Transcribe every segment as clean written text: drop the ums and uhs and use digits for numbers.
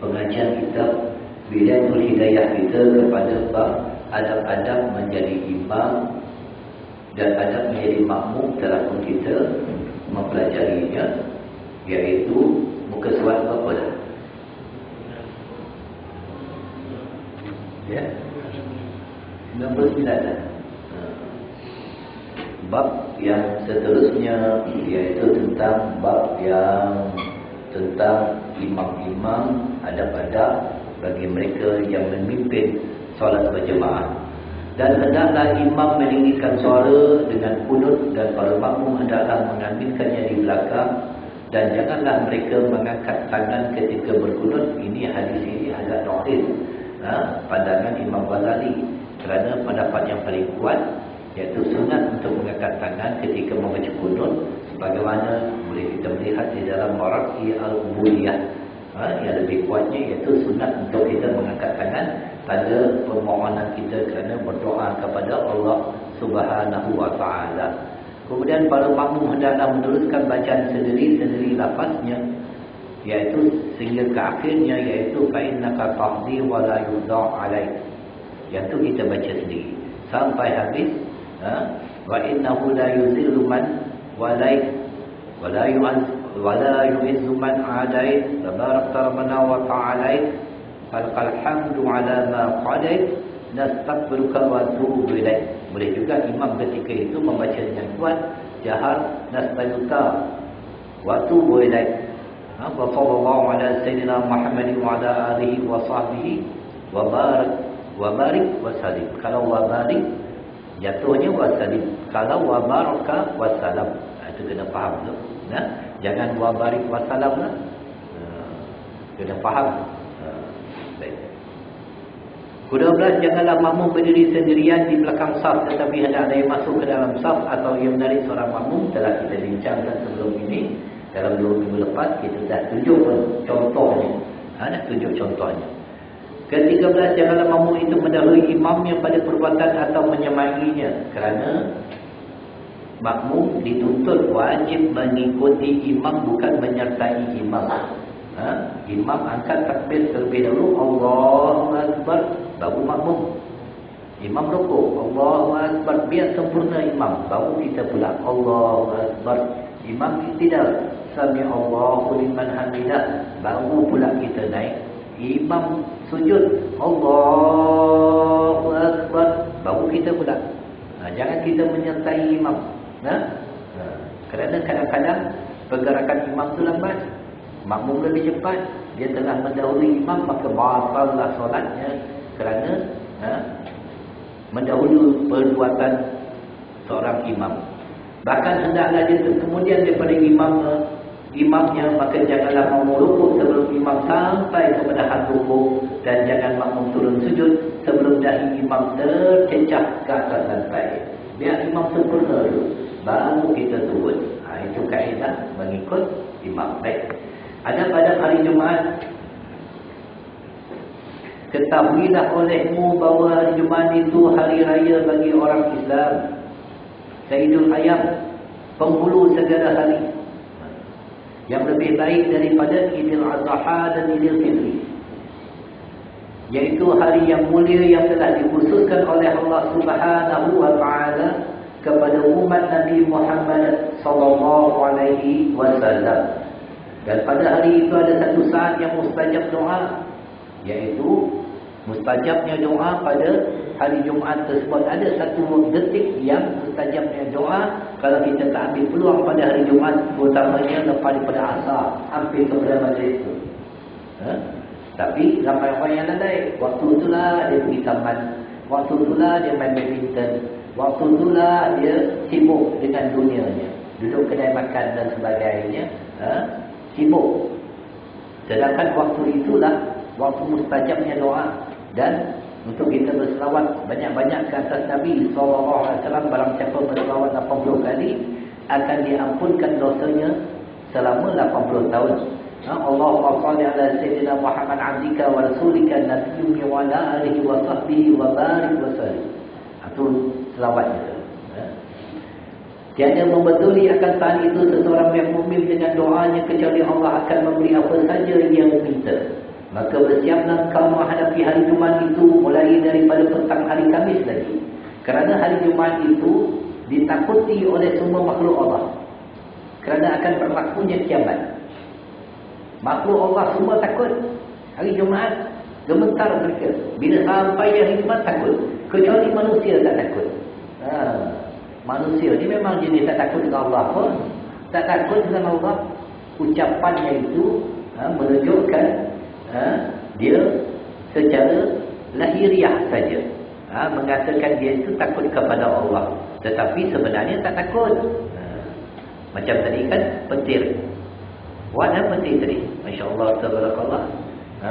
pengajian kita, Bidayatul Hidayah kita kepada bab adab-adab menjadi imam dan adab menjadi makmum telah pun kita mempelajarinya, iaitu muka surat berapa dah? Ya, 99 dah. Bab yang seterusnya iaitu tentang bab yang tentang imam-imam, adab-adab bagi mereka yang memimpin solat berjemaah. Dan hendaklah imam meninggikan suara dengan kunut dan para makmum hendaklah mengambilkannya di belakang, dan janganlah mereka mengangkat tangan ketika berkunut. Ini hadis ini agak dhaif, pandangan Imam Ghazali, kerana pendapat yang paling kuat iaitu sunat untuk mengangkat tangan ketika membaca kunut, sebagaimana boleh kita melihat di dalam Maraqi al-Ubudiyah. Yang lebih kuatnya iaitu sunat untuk kita mengangkat tangan pada permohonan kita kerana berdoa kepada Allah Subhanahu wa taala. Kemudian para makmum hendaklah meneruskan bacaan sendiri-sendiri lafaznya, iaitu sehingga ke akhirnya, iaitu fa innaka tahdi wa la yudha alaik. Yang tu kita baca sendiri sampai habis. Wa innahu la yuzillu man walaik wa la yu'izzu man adait tabarakta rabbana wa ta'alait alhamdu ala ma qadait nastaghfiruka wa atubu ilaik. Boleh juga imam ketika itu membaca dengan kuat jahar nastaghfiruka wa atubu ilaik. Wa sallallahu ala sayyidina Muhammadin wa ala alihi wa sahbihi wa barik wa salim. Kalau wa barik jatuhnya wa salim, kalau wa baraka wa salam. Itu kena faham tu. Jangan wa barik wa salam lah. Kena faham. Baik. Ke-12, janganlah makmum berdiri sendirian di belakang saf, tetapi hendaklah yang masuk ke dalam saf atau yang menarik seorang makmum. Telah kita bincangkan sebelum ini. Dalam 2 minggu lepas kita dah tunjuk contohnya. Dah tunjuk contohnya. Ke-13, janganlah makmum itu mendahului imamnya pada perbuatan atau menyamainya, kerana makmum dituntut wajib mengikuti imam, bukan menyertai imam. Imam angkat takbir terlebih dahulu, Allahu Akbar, baru makmum. Imam rukuk, Allahu Akbar, biar sempurna imam, baru kita pula Allahu Akbar. Imam tidak, Sami Allahu liman hamidah, baru pula kita naik. Imam sujud, Allahu Akbar, baru kita pula. Jangan kita menyertai imam. Kerana kadang-kadang pergerakan imam itu lambat, makmum lebih cepat, dia telah mendahului imam, maka batallah solatnya kerana mendahului perbuatan seorang imam. Bahkan hendaklah dia kemudian daripada imamnya, maka janganlah makmum rukuk sebelum imam sampai kepada had rukuk, dan jangan makmum turun sujud sebelum dahi imam tercecah ke atas lantai. Biar imam sempurna dulu, baru kita turun. Itu kaedah mengikut imam. Baik. Ada pada hari Jumaat, ketahuilah olehmu bahawa hari Jumaat itu hari raya bagi orang Islam, Sayyidul Ayam, penghulu segala hari, yang lebih baik daripada Idul Adha dan Idul Fitri, yaitu hari yang mulia yang telah dikhususkan oleh Allah Subhanahu wa taala kepada umat Nabi Muhammad sallallahu alaihi wasallam. Dan pada hari itu ada satu saat yang mustajab doa, yaitu mustajabnya doa pada hari Jumaat tersebut. Ada satu detik yang mustajabnya doa kalau kita tak ambil peluang pada hari Jumaat, terutamanya lepas daripada asar hampir kepada maghrib itu. Tapi ramai orang yang lalai. Waktu itulah dia pergi taman, waktu itulah dia main badminton, waktu itulah dia sibuk dengan dunianya, duduk kedai makan dan sebagainya, sibuk. Sedangkan waktu itulah waktu mustajabnya doa. Dan untuk kita berselawat banyak-banyak ke atas Nabi SAW, barang siapa berselawat 80 kali akan diampunkan dosanya selama 80 tahun. Allahumma salli ala sayyidina Muhammad abdika wa rasulika nabiyyika wa ala alihi wa sahbihi wa barik wa sallim. Itu selawatnya. Tiada membetuli akan saat itu seseorang yang mukmin dengan doanya kecuali Allah akan memberi apa saja yang minta. Maka bersiaplah kau menghadapi hari Jumaat itu mulai daripada petang hari Khamis lagi. Kerana hari Jumaat itu ditakuti oleh semua makhluk Allah. Kerana akan berlakunya kiamat. Makhluk Allah semua takut. Hari Jumaat gemetar mereka. Bila sampai hari Jumaat takut. Kecuali manusia tak takut. Manusia ni memang jenis tak takut dengan Allah pun. Tak takut dengan Allah. Ucapannya itu menunjukkan dia secara lahiriah saja. Mengatakan dia itu takut kepada Allah. Tetapi sebenarnya tak takut. Macam tadi kan petir. Buat petir tadi. Masya Allah, tabarakallah.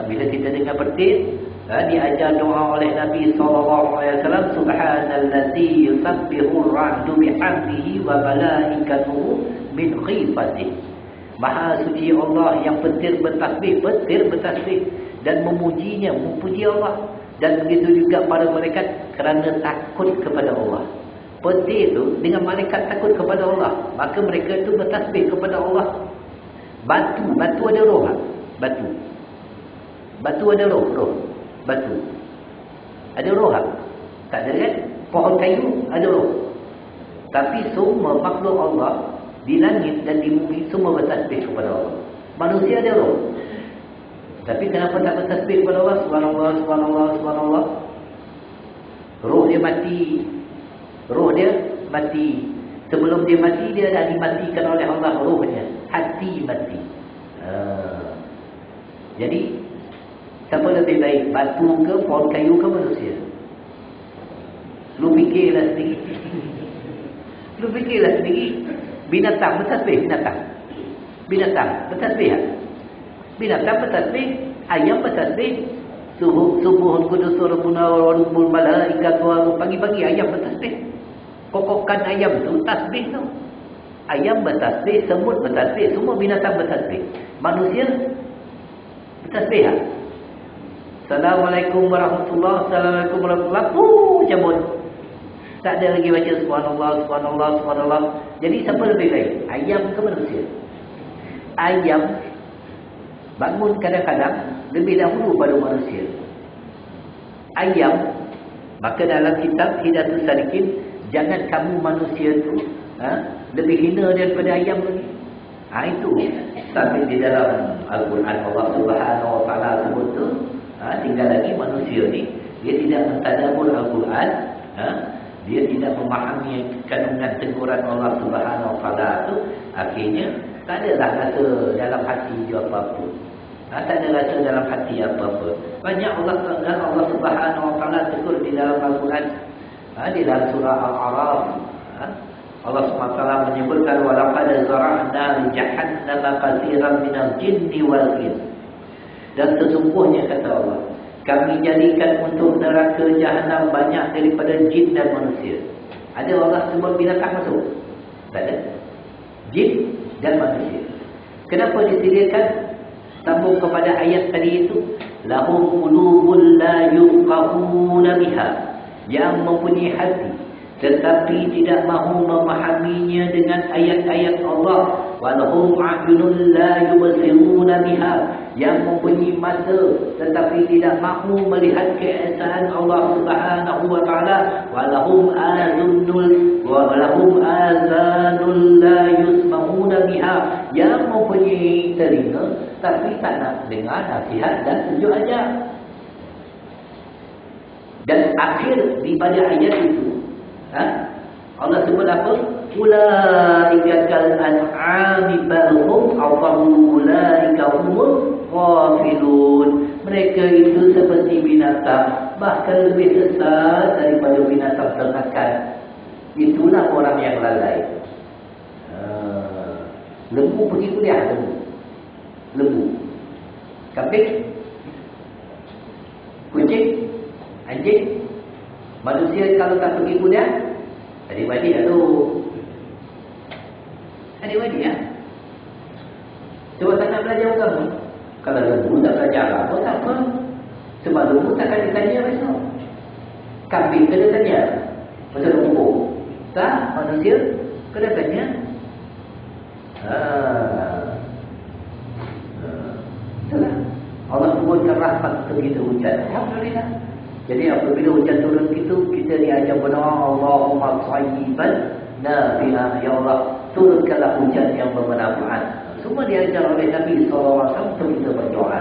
Bila kita dengar petir, diajar doa oleh Nabi SAW. Subhanallazi yusabbihu ar-ra'du bihamdihi wa malaikatuhu min khifatihi. Maha suci Allah yang petir bertasbih dan memujinya, memuji Allah. Dan begitu juga para malaikat kerana takut kepada Allah. Petir itu dengan malaikat takut kepada Allah, maka mereka itu bertasbih kepada Allah. Batu ada roh. Batu ada roh. Batu ada roh. Tak ada kan? Pohon kayu ada roh. Tapi semua makhluk Allah di langit dan di bumi semua bertasbih kepada Allah. Manusia ada roh. Tapi kenapa tak bertasbih kepada Allah? Subhanallah, subhanallah, subhanallah. Roh dia mati. Sebelum dia mati, dia dah dimatikan oleh Allah rohnya. Hati mati. Jadi, siapa lebih baik? Batu ke, pohon kayu ke manusia? Lu fikirlah sendiri. Binatang bertasbih, binatang bertasbih. Binatang bertasbih, ayam bertasbih. Subuhun kudus rabbuna wa rabbul malaikatu. Pagi-pagi ayam bertasbih. Kokokan ayam tu tasbih tu. Ayam bertasbih, semut bertasbih, semua binatang bertasbih. Manusia bertasbih. Assalamualaikum warahmatullahi wabarakatuh. Cabut. Tak ada lagi baca subhanallah, subhanallah, subhanallah. Jadi siapa lebih baik? Ayam ke manusia? Ayam bangun kadang-kadang lebih dahulu pada manusia. Ayam, maka dalam kitab Hidayatus Salikin, jangan kamu manusia tu lebih hina daripada ayam lagi. Itu sampai di dalam Al-Quran Allah Subhanahu Wa Taala sebut tu. Tinggal lagi manusia ni dia tidak mentadabbur Al-Quran, dia tidak memahami kandungan teguran Allah Subhanahu Wa Taala tu, akhirnya tak adalah rasa dalam hati dia apa-apa. Tak ada rasa dalam hati apa-apa. Banyak Allah Subhanahu Wa Taala tegur di dalam Al-Quran. Di dalam surah Al-A'raf, Allah SWT menyebutkan walaqad zara'na li jahannama katsiran minal jinni wal ins. Dan sesungguhnya kata Allah, kami jadikan untuk neraka Jahannam banyak daripada jin dan manusia. Ada Allah sebut binatang masuk? Tak ada. Jin dan manusia. Kenapa disediakan? Sambung kepada ayat tadi itu, lahum qulubun la yufqahuna biha, yang mempunyai hati tetapi tidak mahu memahaminya dengan ayat-ayat Allah. Walahum a'yunun la yubsiruna biha, yang mempunyai mata tetapi tidak mahu melihat keesaan Allah Subhanahu wa taala. Walahum azanul la yusma'una biha, yang mempunyai telinga tapi tak nak dengar nasihat dan tunjuk ajar. Dan akhir daripada ayat itu, Allah sebut apa? Ulaika kal an'ami bal hum adallu, ulaika humul ghafilun. Mereka itu seperti binatang, bahkan lebih sesat daripada binatang ternakan. Itulah orang yang lalai. Lembu pergi kuliah, lembu. Kambing, kucing, anjing. Manusia kalau tak pergi kuliah, adik-adik adik-adik Cuba tak nak belajar agama. Kalau lembu tak belajar agama, tak apa. Sebab lembu tak akan ditanya besok. Kambing kena tanya pasal lembu. Tak, manusia kena tanya. Itulah Allah turunkan rahmat untuk kita hujan. Alhamdulillah. Jadi apabila hujan turun itu, kita diajar berdoa, Allahumma thayyiban nafi'ah. Ya Allah, turunkanlah hujan yang bermanfaat. Semua diajar oleh Nabi SAW untuk kita berdoa.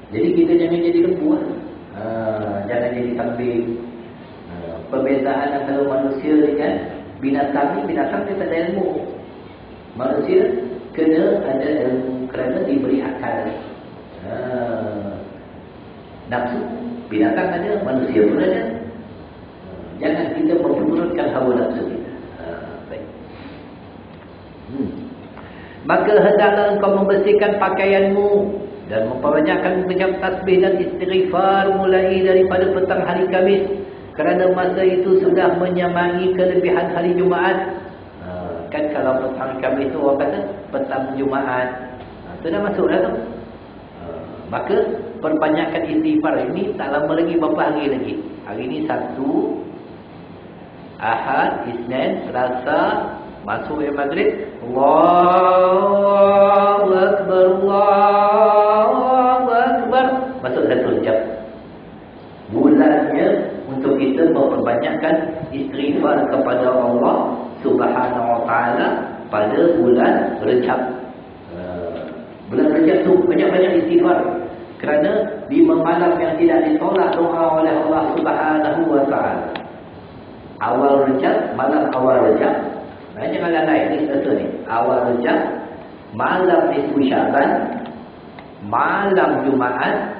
Jadi kita jangan jadi lembu. Jangan jadi kambing. Perbezaan antara manusia dengan binatang ni, binatang dia tak ada ilmu. Manusia kena ada ilmu kerana diberi akal. Nafsu binatang ada, manusia pun ada. Jangan kita memperturutkan hawa nafsu kita. Baik. Maka hendaklah engkau membersihkan pakaianmu dan memperbanyakkan mengucap tasbih dan istighfar mulai daripada petang hari Khamis, kerana masa itu sudah menyamai kelebihan hari Jumaat. Kan kalau petang Khamis tu orang kata petang Jumaat, tu dah masuk dah tu. Maka perbanyakkan istighfar ini tak lama lagi, berapa hari lagi? Hari ini Sabtu, Ahad, Isnin, Selasa, masuk maghrib. Allahu Akbar, Allahu Akbar. Masuk 1 jam. Bulannya untuk kita memperbanyakkan istighfar kepada Allah Subhanahu wa taala pada bulan Rejab. Bulan Rejab tu banyak-banyak istighfar, kerana 5 malam yang tidak ditolak doa oleh Allah Subhanahu wa taala. Awal Rejab, malam awal Rejab. Jangan lalai ni satu ni. Awal Rejab, malam nisfu Syaban, malam Jumaat,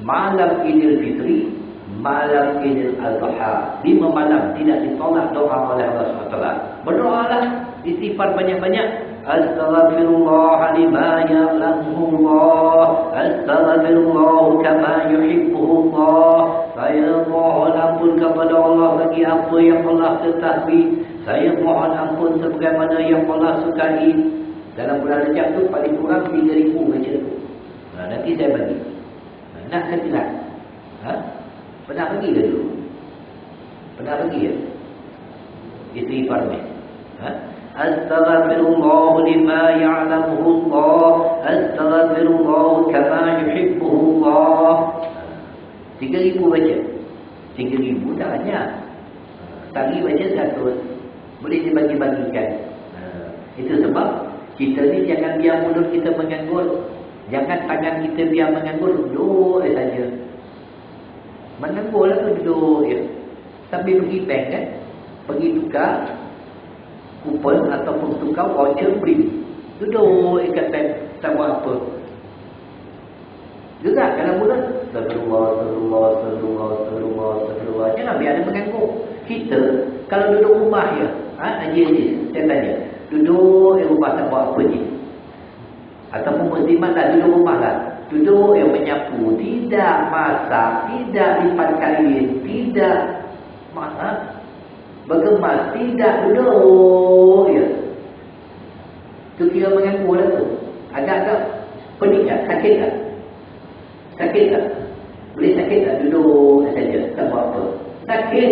malam Idul Fitri, malam Idul Adha. 5 malam tidak ditolak doa oleh Allah SWT. Berdoalah, istighfar banyak-banyak. Astaghfirullah lima ya'lamuhullah, astaghfirullah kama yuhibbuhullah. Saya mohon ampun kepada Allah bagi apa yang Allah ketahui. Saya mohon ampun sebagaimana yang Allah sukai. Dalam bulan Rejab tu paling kurang 3,000 baca tu. Nanti saya bagi. Nak ke tidak? Pernah pergi ke dulu? Pernah pergi ya? Istighfar ni. Astaghfirullah lima ya'lamuhullah, astaghfirullah kama yuhibbuhullah. 3,000 baca. 3,000 tak banyak. Sekali baca 100. Boleh dibagi-bagikan. Itu sebab kita ni jangan biar mulut kita menganggur. Jangan tangan kita biar menganggur. Duduk saja. Menganggur lah tu, duduk je. Sambil pergi bank kan, pergi tukar kupon ataupun tukar voucher free. Duduk ikat bank, tak buat apa. Juga kalau mulut Astagfirullah. Jangan biar dia menganggur. Kita kalau duduk rumah je, Haji, saya tanya, duduk di rumah tak buat apa je? Ataupun muslimat lah, duduk rumah lah, duduk yang menyapu, tidak masak, tidak lipat kain, tidak berkemas, tidak, duduk ya. Itu kira menganggur lah tu. Agak-agak pening tak? Sakit tak? Sakit tak? Boleh sakit tak? Duduk saja, tak buat apa. Sakit.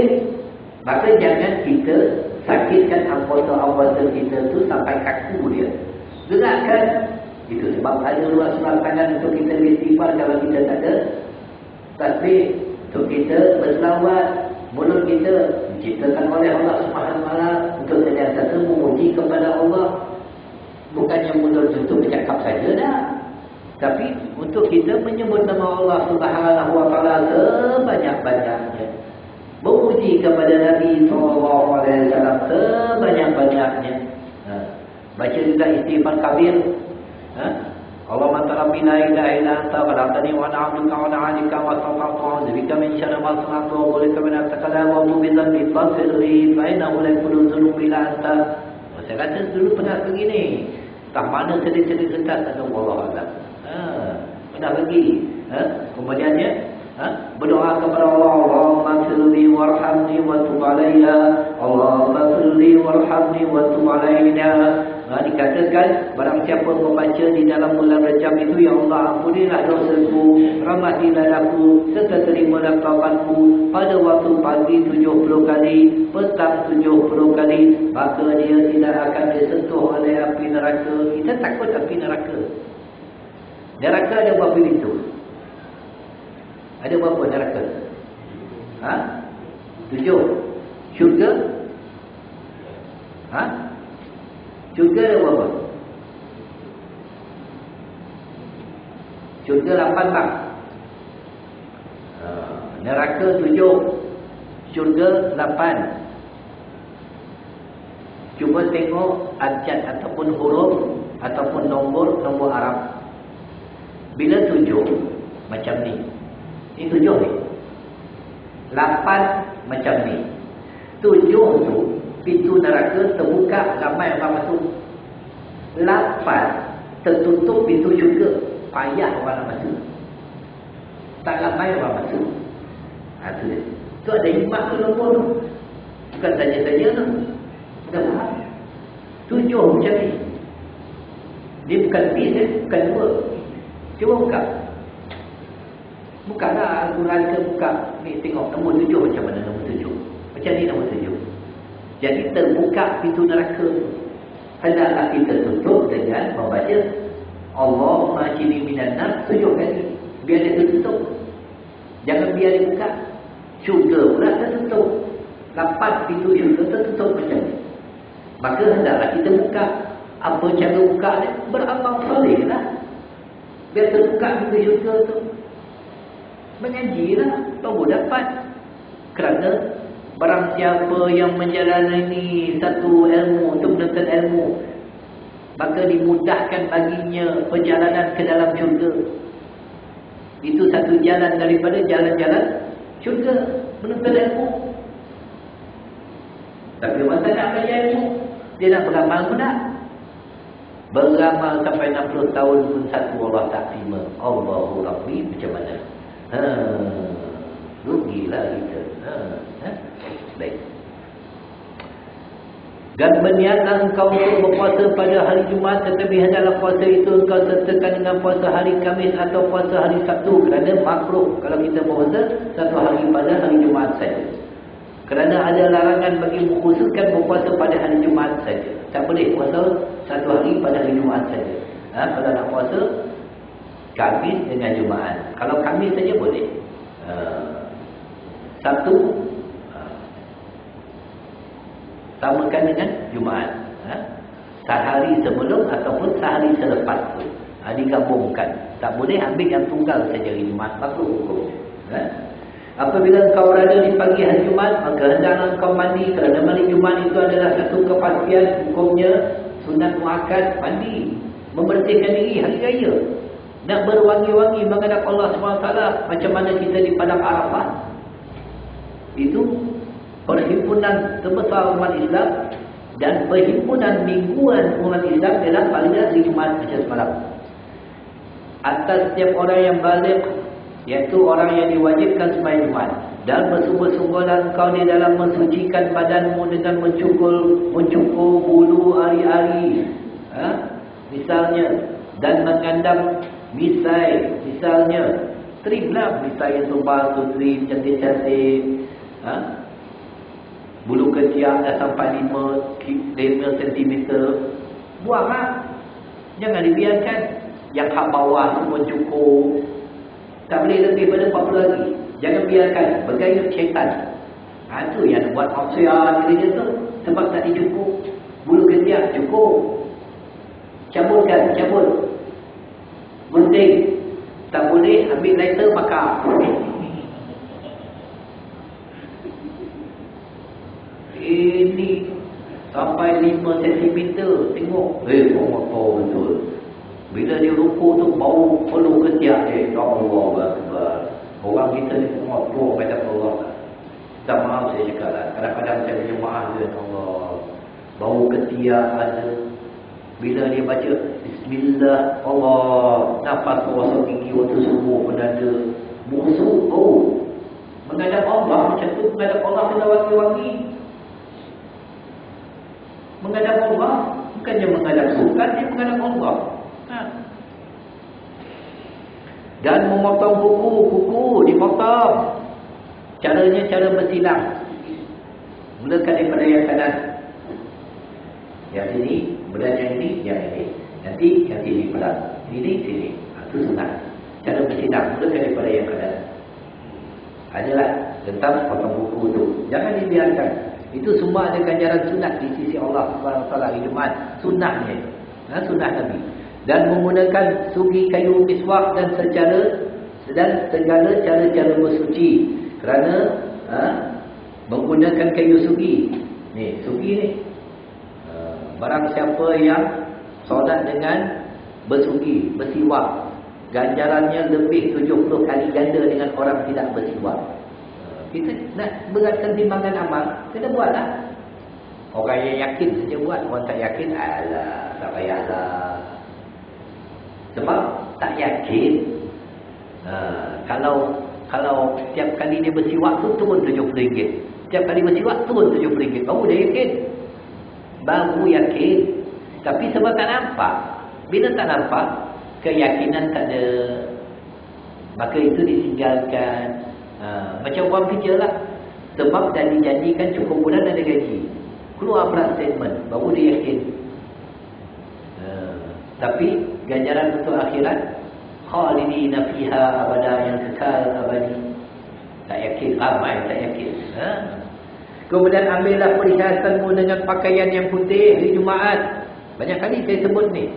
Maka jangan kita sakitkan anggota-anggota kita tu sampai kaku dia. Gerakkan. Itu sebab ada luar surat tangan untuk kita beristighfar kalau kita tak ada tasbih. Untuk kita berselawat. Mulut kita diciptakan oleh Allah Subhanahu wa taala untuk sentiasa memuji kepada Allah. Bukannya mulut untuk bercakap saja dah. Tapi untuk kita menyebut nama Allah Subhanahu wa taala sebanyak-banyaknya. Memuji kepada Nabi SAW sebanyak-banyaknya. Baca juga istighfar kabir. Allahumma rabbi la ilaha illa anta khalaqtani wa ana 'abduka wa ana 'alika wa astaghfiruka bika min syarri ma sana'tu wa qulika min at-taqala wa atubu bi dhanbi faghfir li fa innahu la yaghfiru dhunuba illa anta. Saya kata dulu pernah begini. Tak mana sedikit-sedikit kertas ada Allah Azza. Pernah pergi. Kemudiannya berdoa kepada Allah, Allahumma firli warhamni wa tub alayya, Allahumma firli warhamni wa tub alayna, Dikatakan barang siapa membaca di dalam bulan Rajab itu, ya Allah ampunilah dosaku, rahmatilah aku, serta terimalah taubatku pada waktu pagi 70 kali, petang 70 kali, maka dia tidak akan disentuh oleh api neraka. Kita takut api neraka. Neraka ada berapa pintu? Ada berapa neraka? 7. Syurga? Syurga ada berapa? Syurga 8 bang. Neraka 7. Syurga 8. Cuba tengok abjad ataupun huruf ataupun nombor Arab. Bila 7 macam ni. Ini 7 ni. 8 macam ni. 7 tu pintu neraka terbuka, ramai orang masuk. 8 tertutup pintu syurga, payah orang nak masuk. Tak ramai orang masuk. Tu dia. Tu ada hikmah tu nombor tu. Bukan saja-saja tu. Dah faham? 7 macam ni. Dia bukan bis, bukan 2. Cuba buka. Bukalah Al-Quran ke buka. Ni tengok nombor 7 macam mana nombor 7. Macam ni nombor 7. Jadi terbuka pintu neraka. Hendaklah kita tutup dengan membaca Allahumma jini minan nar 7 kali. Biar dia tertutup. Jangan biar dia buka. Syurga pula tertutup. 8 pintu syurga tertutup macam ni. Maka hendaklah kita buka. Apa cara buka ni? Beramal soleh lah. Biar terbuka pintu syurga tu. Mengajilah, baru dapat. Kerana barang siapa yang menjalani satu ilmu untuk menuntut ilmu, maka dimudahkan baginya perjalanan ke dalam syurga. Itu satu jalan daripada jalan-jalan syurga, menuntut ilmu. Tapi masa nak belajar ilmu, dia nak beramal pun tak. Beramal sampai 60 tahun pun satu Allah tak terima. Allahu Rabbi, macam mana? Rugilah kita. Baik. Dan berniatlah engkau untuk berpuasa pada hari Jumaat, tetapi hendaklah puasa itu engkau sertakan dengan puasa hari Khamis atau puasa hari Sabtu, kerana makruh kalau kita puasa satu hari pada hari Jumaat saja. Kerana ada larangan bagi mengkhususkan berpuasa pada hari Jumaat saja. Tak boleh puasa satu hari pada hari Jumaat saja. Kalau nak puasa Khamis dengan Jumaat. Kalau Khamis saja boleh. Sabtu samakan dengan Jumaat. Sehari sebelum ataupun sehari selepas tu. Digabungkan. Tak boleh ambil yang tunggal saja hari Jumaat. Makruh hukum. Apabila engkau berada di pagi hari Jumaat, maka hendaklah engkau mandi. Kerana mandi Jumaat itu adalah satu kepastian hukumnya sunat muakkad, mandi. Membersihkan diri hari raya. Nak berwangi-wangi menghadap Allah SWT. Macam mana kita di Padang Arafah. Itu perhimpunan terbesar umat Islam dan perhimpunan mingguan umat Islam dalam pada hari Jumaat macam semalam. Atas setiap orang yang balik, iaitu orang yang diwajibkan sembahyang Jumaat, dan bersungguh-sungguhlah engkau di dalam mensucikan badanmu dengan mencukur bulu ari-ari, misalnya, dan mengandam misai, misalnya. Trimlah misai yang tebal tu, trim cantik-cantik. Bulu ketiak dah sampai 5 cm. Buanglah. Jangan dibiarkan. Yang hak bawah tu pun cukup. Tak boleh lebih pada 40 lagi. Jangan biarkan. Bergaya syaitan. Itu yang buat maksiat dia tu. Sebab tak dicukup. Bulu ketiak cukup. Cabutkan. Cabut. Gunting. Tak boleh ambil lighter bakar. Ini sampai 5 cm. Tengok. Motor betul. Bila dia rukuk tu bau peluh ketiak. Allah Akbar. Orang kita ni motor pada Allah. Tak maaf saya cakap lah. Kadang-kadang saya punya maaf dia. Allah. Bau ketiak ada. Bila dia baca Bismillah, Allah. Nafas terasa tinggi waktu subuh pun ada. Musuh. Menghadap Allah macam tu. Menghadap Allah kena wangi-wangi. Menghadap Allah Bukannya menghadap Tuhan, dia menghadap Allah. Dan memotong kuku dipotong. Caranya cara bersilang. Mulakan daripada yang kanan. Yang ini, kemudian yang ini. Nanti yang sini pula. Sini. Itu sunat. Cara bersilang. Mulakan daripada yang kanan. Adalah tentang potong kuku itu. Jangan dibiarkan. Itu semua ada ganjaran sunat di sisi Allah SWT hari Jumaat. Sunatnya itu. Sunat Nabi. Dan menggunakan sugi kayu miswak dan segala cara-cara bersuci. Kerana menggunakan kayu sugi. Ni, sugi ni. Barang siapa yang solat dengan bersugi, bersiwak, ganjarannya lebih 70 kali ganda dengan orang tidak bersiwak. Kita nak beratkan timbangan amal, kena buatlah. Orang yang yakin saja buat, orang tak yakin, alah, tak payahlah. Sebab tak yakin. Kalau setiap kali dia bersiwak tu turun RM70. Setiap kali bersiwak turun RM70. Baru dia yakin. Baru yakin. Tapi sebab tak nampak. Bila tak nampak, keyakinan tak ada. Maka itu ditinggalkan. Macam orang kerja lah. Sebab dah dijanjikan cukup bulan ada gaji. Keluar pula statement. Baru dia yakin. Tapi ganjaran untuk akhirat, khalidina fiha abada, yang kekal abadi. Tak yakin. Ramai tak yakin. Kemudian ambillah perhiasanmu dengan pakaian yang putih di Jumaat. Banyak kali saya sebut ni.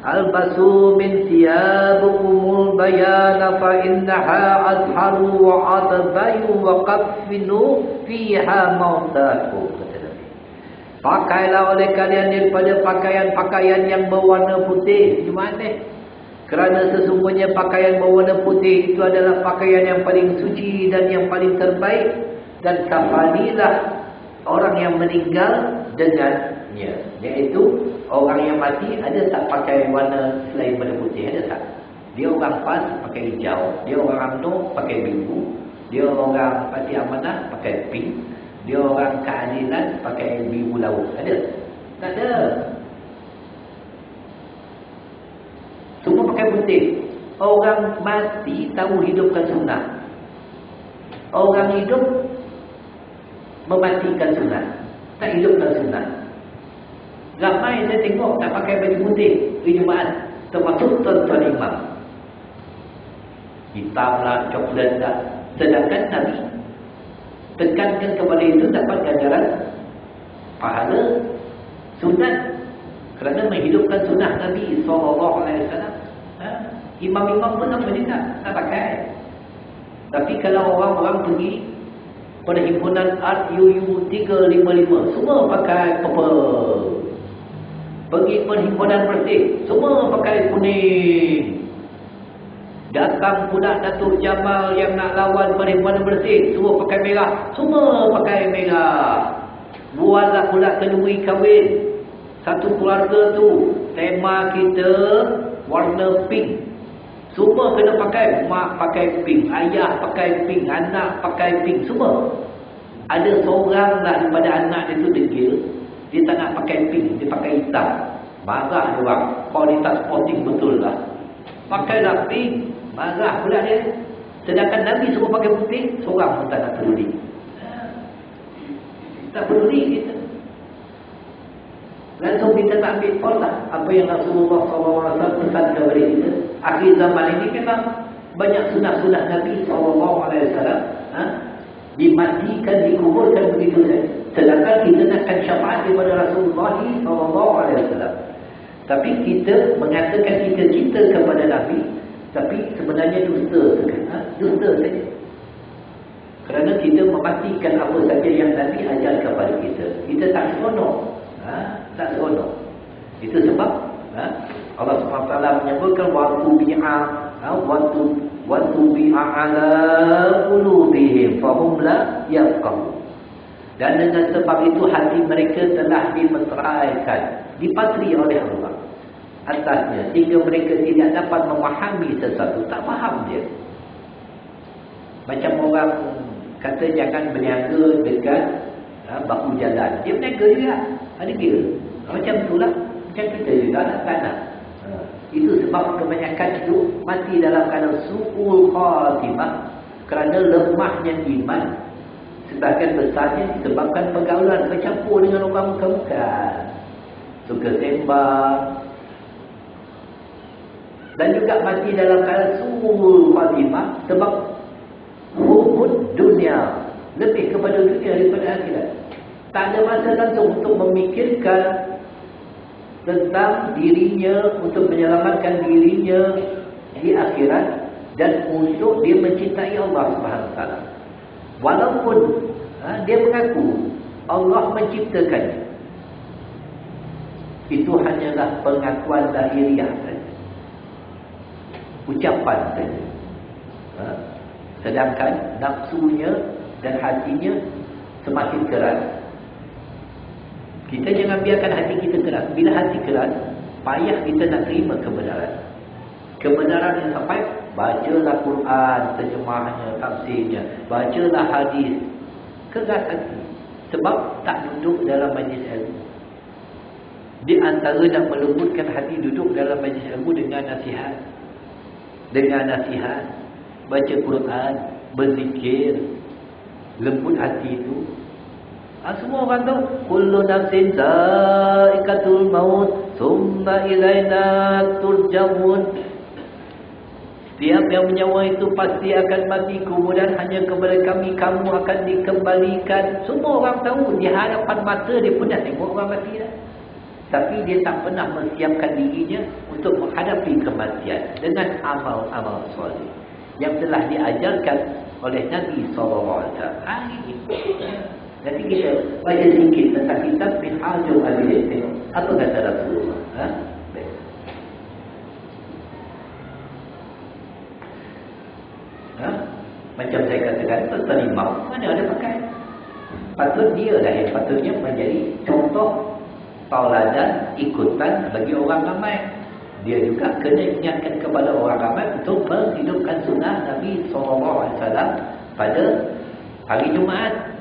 Albasu min thiyabukumul bayana fa innaha azharu wa adbayu wa qaffinu fiha mautakum. Pakailah oleh kalian daripada pakaian-pakaian yang berwarna putih. Jumaat ni. Kerana sesungguhnya pakaian berwarna putih itu adalah pakaian yang paling suci dan yang paling terbaik. Dan kafanilah orang yang meninggal dengannya. Iaitu orang yang mati ada tak pakai warna selain warna putih? Ada tak? Dia orang PAS pakai hijau. Dia orang UMNO pakai biru. Dia orang Parti Amanah pakai pink. Dia orang keadilan pakai biru laut. Ada? Tak ada. Semua pakai putih. Orang mati tahu hidupkan sunnah. Orang hidup mematikan sunnah. Tak hidupkan sunnah. Ramai saya tengok tak pakai baju putih di Jumaat. Termasuk tuan-tuan imam. Hitam lah, coklat lah. Sedangkan Nabi tekankan kepada itu dapat ganjaran pahala sunat. Kerana menghidupkan sunnah Nabi SAW. Imam-imam pun apa juga tak pakai. Tapi kalau orang-orang pergi perhimpunan Art UU 355, semua pakai purple. Pergi perhimpunan bersih, semua pakai kuning. Datang pula Datuk Jamal yang nak lawan perhimpunan bersih, semua pakai merah, semua pakai merah. Buatlah pula kenduri kahwin. Satu keluarga tu, tema kita warna pink. Semua kena pakai. Mak pakai pink, ayah pakai pink, anak pakai pink, semua. Ada seorang lah daripada anak dia tu degil. Dia tak nak pakai pink, dia pakai hitam. Marah dia orang. Kualitas sporting betul lah. Pakailah pink, marah pula dia. Sedangkan Nabi suruh pakai putih, seorang pun tak nak peduli. Tak peduli kita. Langsung kita tak ambil pol lah. Apa yang Rasulullah SAW pesan kepada kita. Akhir zaman ini memang banyak sunat-sunat Nabi SAW dimatikan, dikuburkan begitu saja. Sedangkan kita nakkan syafaat daripada Rasulullah SAW. Tapi kita mengatakan kita cinta kepada Nabi, tapi sebenarnya dusta. Dusta saja. Kerana kita mematikan apa saja yang Nabi ajar kepada kita. Kita tak seronok. Tak seronok. Itu sebab Allah SWT menyebutkan waktu bi'a ala qulubihim fahum la yafqahun. Dan dengan sebab itu hati mereka telah dimeteraikan, dipatri oleh Allah atasnya, sehingga mereka tidak dapat memahami sesuatu. Tak faham dia. Macam orang kata jangan berniaga dekat bahu jalan. Dia berniaga juga. Ada kira. Macam itulah. Macam kita juga tak nak. Itu sebab kebanyakan itu mati dalam keadaan su'ul khatimah kerana lemahnya iman. Sebahagian besarnya disebabkan pergaulan, bercampur dengan orang muka-muka, suka sembang, dan juga mati dalam keadaan su'ul khatimah sebab hubud dunia, lebih kepada dunia daripada akhirat. Tak ada masa langsung untuk memikirkan tentang dirinya, untuk menyelamatkan dirinya di akhirat, dan untuk dia mencintai Allah SWT. Walaupun dia mengaku Allah menciptakannya, itu hanyalah pengakuan lahiriah saja, ucapan saja. Sedangkan nafsunya dan hatinya semakin keras. Kita jangan biarkan hati kita keras. Bila hati keras, payah kita nak terima kebenaran. Kebenaran yang sampai, bacalah Quran, terjemahnya, tafsirnya, bacalah hadis. Keras hati. Sebab tak duduk dalam majlis ilmu. Di antara nak melembutkan hati, duduk dalam majlis ilmu dengan nasihat. Dengan nasihat, baca Quran, berzikir, lembut hati itu. Semua orang tahu kullu nafsin za'iqatul maut thumma ilaina turja'un. Setiap yang menyawa itu pasti akan mati, kemudian hanya kepada kami kamu akan dikembalikan. Semua orang tahu, di hadapan mata dia pun dah tengok orang mati dah. Tapi dia tak pernah mempersiapkan dirinya untuk menghadapi kematian dengan amal-amal soleh yang telah diajarkan oleh Nabi SAW. Nanti kita baca sedikit tentang kitab Minhajul Abidin. Tengok apa kata Rasulullah. Baik. Macam saya katakan, tuan imam mana ada pakai. Patut dia lah yang patutnya menjadi contoh tauladan, ikutan bagi orang ramai. Dia juga kena ingatkan kepada orang ramai untuk menghidupkan sunnah Nabi SAW pada hari Jumaat.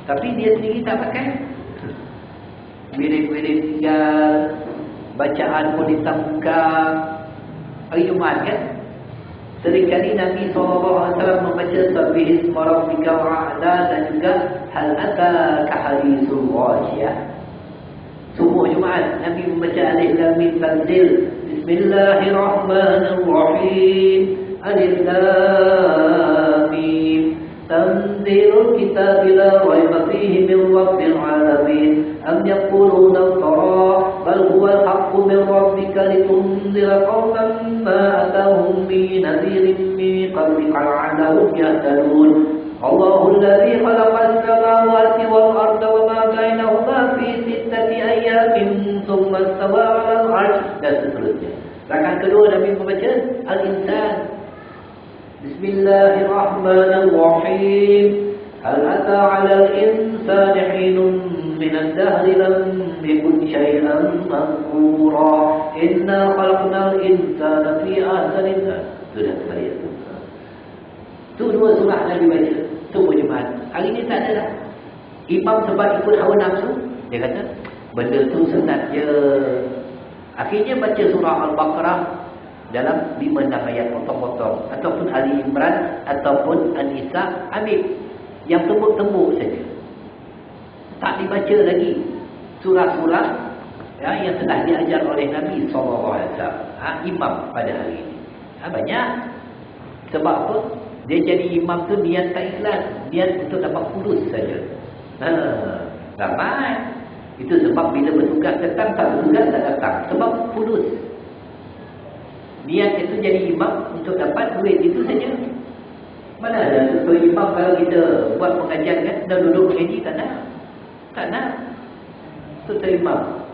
Tapi dia sendiri tak pakai. Wirid-wirid tinggal, bacaan pun ditangka. Hari Jumaat kan? Seringkali Nabi SAW membaca Sabbih isma rabbika wa'ala dan juga Hal ataka hadithul ghashiyah. Subuh Jumaat Nabi membaca Alif Lam Mim Tanzil, Bismillahirrahmanirrahim, Alif Lam Mim Tanzilul kitab la raiba fihi min rabbil alamin am yaquluna iftara bal huwa al-haqqu min rabbika litunzira qauman ma atahum min nadhirin min qablika la'allahum yahtadun. Allahu alladhi khalaqa as-samawati wal arda wa ma bainahuma fi sittati ayyamin thumma istawa 'ala al-'arsy, dan seterusnya. Rakaat kedua Nabi membaca Al-Insan, Bismillahirrahmanirrahim, Hal ata 'alal insani hinun minad dahri lam yakun syai'an madhkura, inna khalaqnal insana fi ahsani taqwim. Sudah sekali itu. Itu dua surah Nabi baca subuh Jumaat. Hari ini tak ada dah. Imam sebab ikut hawa nafsu, dia kata benda tu sunat je. Akhirnya baca surah Al-Baqarah dalam 5-6 ayat potong-potong, ataupun Ali Imran ataupun An-Nisa, ambil yang tembuk-tembuk saja. Tak dibaca lagi surah-surah yang telah diajar oleh Nabi SAW. Imam pada hari ini banyak. Sebab apa? Dia jadi imam tu niat tak ikhlas, niat untuk dapat kurus saja. Ramai. Itu sebab bila bertugas datang, tak bertugas tak datang. Sebab kurus. Niat itu jadi imam untuk dapat duit, itu saja. Mana ada tuan imam kalau kita buat pengajian kan, dah duduk mengaji, tak nak. Tak nak. Tuan imam.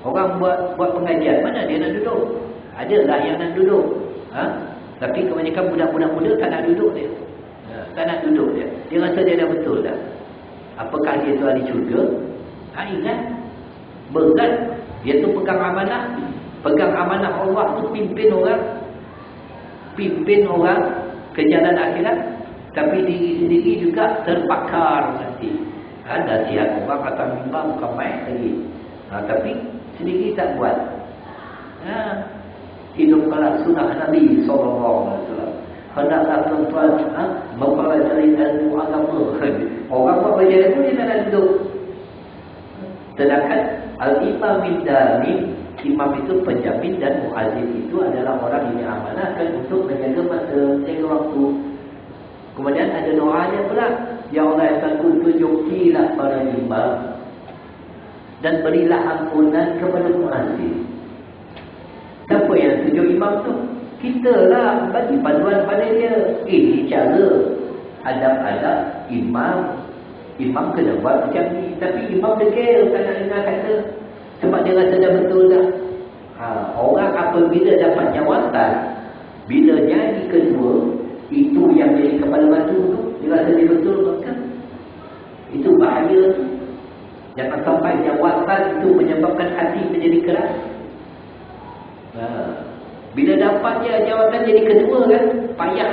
Orang buat pengajian, mana dia nak duduk? Adalah yang nak duduk. Tapi kebanyakan budak-budak muda tak nak duduk dia. Tak nak duduk dia. Dia rasa dia dah betul dah. Apakah dia tu ahli syurga? Ingat. Berat. Dia tu pegang amanah. Pegang amanah Allah tu pimpin orang. Pimpin orang ke jalan akhirat. Tapi diri sendiri juga terbakar nanti. Nasihat orang kata mimbar bukan main lagi. Tapi sendiri tak buat. Hidupkanlah sunnah Nabi SAW. Hendaklah tuan-tuan mempelajari ilmu agama. Orang buat belajar itu dia tak nak duduk. Sedangkan Al-Imam Bidami, imam itu penjamin dan muazzin itu adalah orang yang diamanahkan untuk menjaga masa, menjaga waktu. Kemudian ada doanya pula, ya Allah yang takut tunjukilah para imam dan berilah ampunan kepada muazzin. Siapa yang tunjuk imam tu? Kita lah bagi panduan pada dia. Ini cara adab-adab imam. Imam kena buat macam ni. Tapi imam degil, tak nak dengar kata. Sebab dia rasa dah betul dah. Orang apabila dapat jawatan, bila jadi kedua, itu yang jadi kepala batu tu, dia rasa dia betul kan? Itu bahaya tu. Jangan sampai jawatan itu menyebabkan hati menjadi keras. Bila dapatnya jawatan jadi kedua kan, payah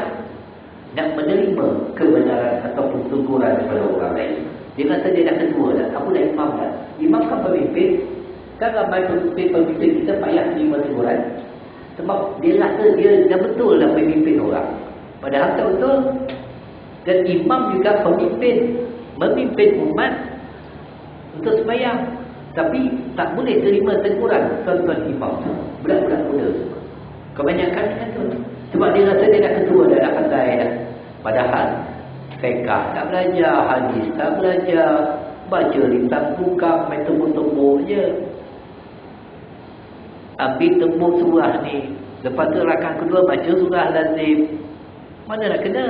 nak menerima kebenaran ataupun tuturan daripada orang lain. Dia rasa dia dah kedua dah. Aku dah imam dah. Imam kan pemimpin. Kan ramai pemimpin kita payah terima teguran. Sebab dia rasa dia dah betul dah memimpin orang. Padahal tak betul. Dan imam juga pemimpin. Memimpin umat untuk sembahyang. Tapi tak boleh terima teguran tuan-tuan imam. Budak-budak muda. Kebanyakan macam tu. Sebab dia rasa dia dah ketua dah, dah pandai dah. Padahal fiqh tak belajar, hadis tak belajar, baca lintang tukang, main tembuk-tembuk je. Ambil tembuk surah ni, lepas tu rakaat kedua baca surah lazim. Mana nak kena?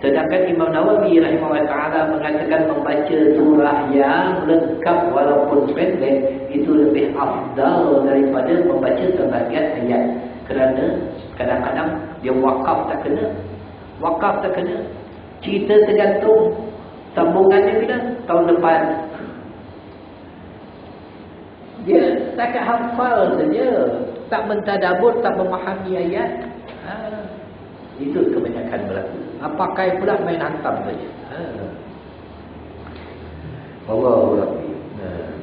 Sedangkan Imam Nawawi rahimahullah ta'ala mengatakan membaca surah yang lengkap walaupun pendek itu lebih afdal daripada membaca sebahagian ayat. Kerana kadang-kadang dia wakaf tak kena. Wakaf tak kena. Cerita tergantung. Sambungannya bila? Tahun depan. Dia takat hafal saja. Tak mentadabur, tak memahami ayat. Itu kebanyakan berlaku. Pakai pula main hantam saja. Allah.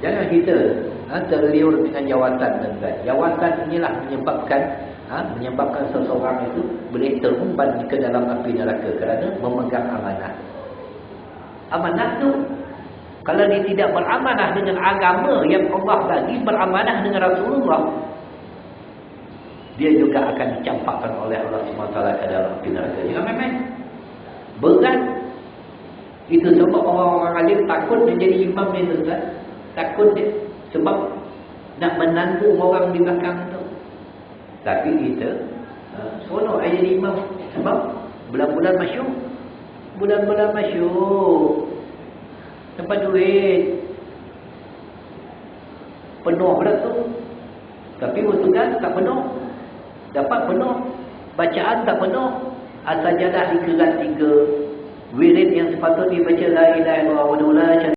Jangan kita terliur dengan jawatan dan jawatan inilah menyebabkan seseorang itu boleh terumpan ke dalam api neraka kerana memegang amanah. Amanah tu kalau dia tidak beramanah dengan agama yang Allah bagi, beramanah dengan Rasulullah, dia juga akan dicampakkan oleh Allah SWT ke dalam api neraka. Jangan main-main. Berat. Itu sebab orang-orang alim takut dia jadi imam ni tuan. Takut dia. Sebab nak menanggung orang di belakang tu. Tapi kita seronok aja jadi imam. Sebab bulan-bulan masyuk. Bulan-bulan masyuk. Dapat duit. Penuh pula tu. Tapi waktu kan tak penuh. Dapat penuh. Bacaan tak penuh. As-sajadah dikerat 3. Wirid yang sepatutnya dibaca la ilaha illallah wa la